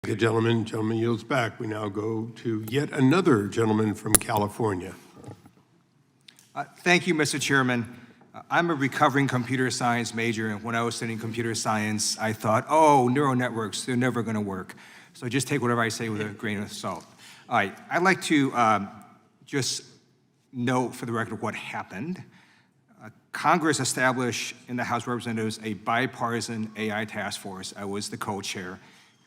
the gentleman. Gentleman yields back. We now go to yet another gentleman from California. Thank you, Mr. Chairman. I'm a recovering computer science major, and when I was studying computer science, I thought, oh, neural networks, they're never going to work. So just take whatever I say with a grain of salt. All right, I'd like to just note for the record what happened. Congress established in the House of Representatives a bipartisan AI task force. I was the co-chair,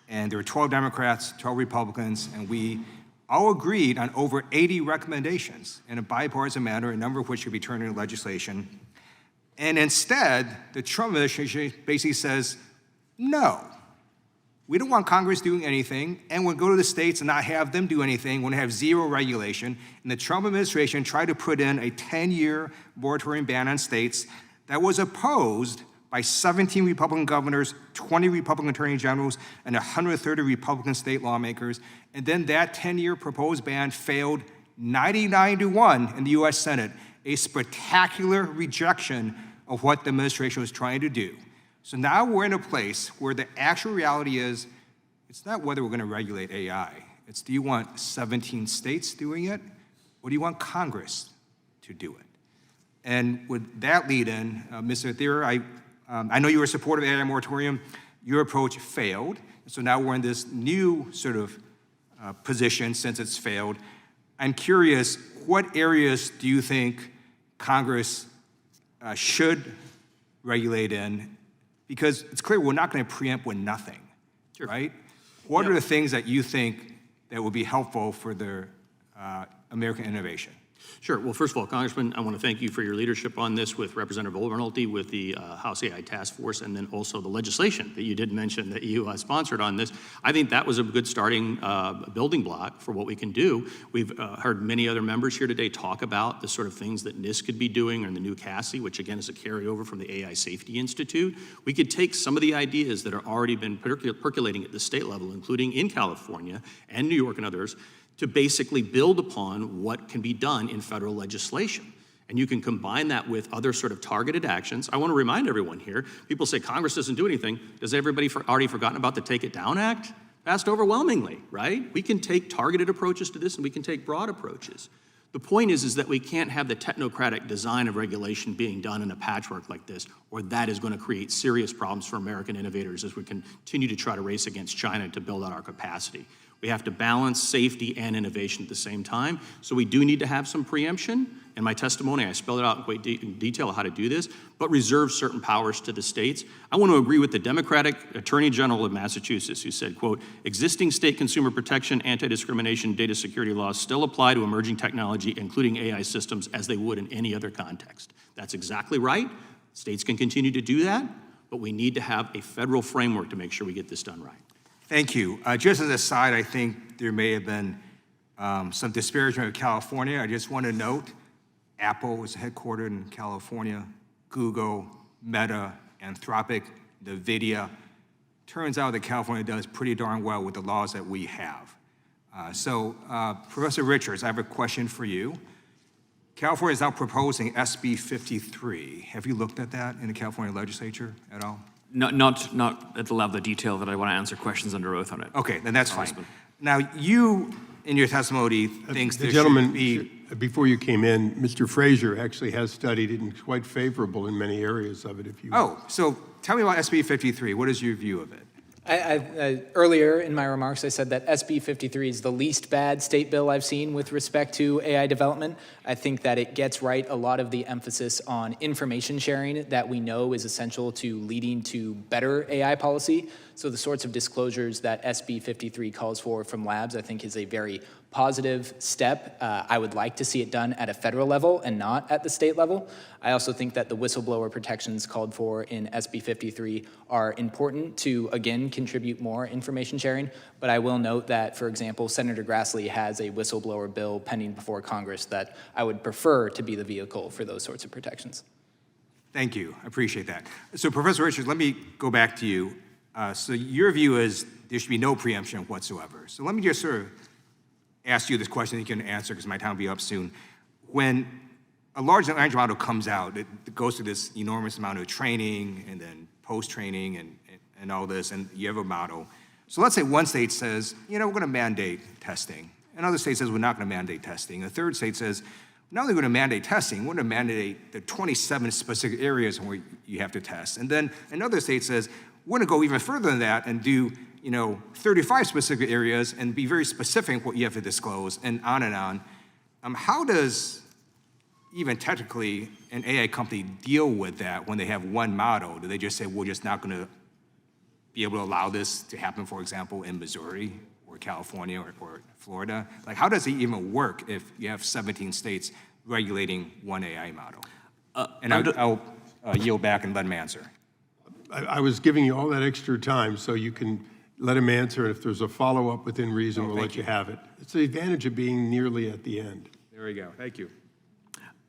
and there were 12 Democrats, 12 Republicans, and we all agreed on over 80 recommendations in a bipartisan manner, a number of which could be turned into legislation. And instead, the Trump administration basically says, no, we don't want Congress doing anything, and we'll go to the states and not have them do anything. We'll have zero regulation. And the Trump administration tried to put in a 10-year moratorium ban on states that was opposed by 17 Republican governors, 20 Republican attorney generals, and 130 Republican state lawmakers. And then that 10-year proposed ban failed 99-1 in the US Senate, a spectacular rejection of what the administration was trying to do. So now we're in a place where the actual reality is, it's not whether we're going to regulate AI. It's, do you want 17 states doing it, or do you want Congress to do it? And with that lead in, Mr. Thierer, I know you were a supporter of the AI moratorium. Your approach failed. So now we're in this new sort of position since it's failed. I'm curious, what areas do you think Congress should regulate in? Because it's clear we're not going to preempt with nothing, sure, right? What are the things that you think that would be helpful for the American innovation? Sure. Well, first of all, Congressman, I want to thank you for your leadership on this with Representative Overnolte, with the House AI Task Force, and then also the legislation that you did mention that you sponsored on this. I think that was a good starting building block for what we can do. We've heard many other members here today talk about the sort of things that NIST could be doing, or the new CASI, which again is a carryover from the AI Safety Institute. We could take some of the ideas that are already been percolating at the state level, including in California and New York and others, to basically build upon what can be done in federal legislation. And you can combine that with other sort of targeted actions. I want to remind everyone here, people say Congress doesn't do anything. Does everybody already forgotten about the Take It Down Act? Passed overwhelmingly, right? We can take targeted approaches to this, and we can take broad approaches. The point is that we can't have the technocratic design of regulation being done in a patchwork like this, or that is going to create serious problems for American innovators as we continue to try to race against China to build out our capacity. We have to balance safety and innovation at the same time. So we do need to have some preemption. In my testimony, I spelled it out in great detail how to do this, but reserve certain powers to the states. I want to agree with the Democratic Attorney General of Massachusetts, who said, quote, existing state consumer protection, anti-discrimination, data security laws still apply to emerging technology, including AI systems, as they would in any other context. That's exactly right. States can continue to do that, but we need to have a federal framework to make sure we get this done right. Thank you. Just as a side, I think there may have been some disparagement of California. I just want to note, Apple is headquartered in California, Google, Meta, Anthropic, NVIDIA. Turns out that California does pretty darn well with the laws that we have. Professor Richards, I have a question for you. California is now proposing SB 53. Have you looked at that in the California legislature at all? Not at the level of detail that I want to answer questions under oath on it. Okay, then that's fine. Now, you, in your testimony, thinks the there gentleman, should be... before you came in, Mr. Frazier actually has studied it and is quite favorable in many areas of it. If you so tell me about SB 53. What is your view of it? Earlier in my remarks, I said that SB 53 is the least bad state bill I've seen with respect to AI development. I think that it gets right a lot of the emphasis on information sharing that we know is essential to leading to better AI policy. So the sorts of disclosures that SB 53 calls for from labs, I think, is a very positive step. I would like to see it done at a federal level and not at the state level. I also think that the whistleblower protections called for in SB 53 are important to, again, contribute more information sharing. But I will note that, for example, Senator Grassley has a whistleblower bill pending before Congress that I would prefer to be the vehicle for those sorts of protections. Thank you. I appreciate that. So, Professor Richards, let me go back to you. So your view is there should be no preemption whatsoever. So let me just sort of ask you this question that you can answer because my time will be up soon. When a large language model comes out, it goes through this enormous amount of training and then post-training and all this, and you have a model. So let's say one state says, you know, we're going to mandate testing. Another state says we're not going to mandate testing. A third state says, not only are we going to mandate testing, we're going to mandate the 27 specific areas where you have to test. And then another state says, we're going to go even further than that and do, you know, 35 specific areas and be very specific what you have to disclose, and on and on. How does even technically an AI company deal with that when they have one model? Do they just say, we're just not going to be able to allow this to happen, for example, in Missouri or California or Florida? Like, how does it even work if you have 17 states regulating one AI model? And I'll yield back and let him answer. I was giving you all that extra time so you can let him answer, and if there's a follow-up within reason, we'll let you have it. It's the advantage of being nearly at the end. There we go. Thank you.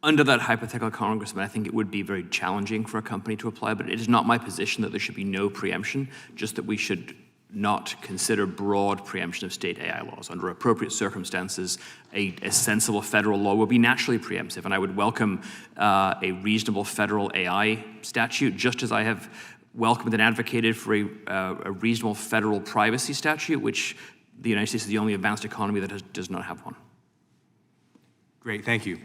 Under that hypothetical, Congressman, I think it would be very challenging for a company to apply, but it is not my position that there should be no preemption, just that we should not consider broad preemption of state AI laws. Under appropriate circumstances, a sensible federal law would be naturally preemptive, and I would welcome a reasonable federal AI statute, just as I have welcomed and advocated for a reasonable federal privacy statute, which the United States is the only advanced economy that does not have one. Great, thank you.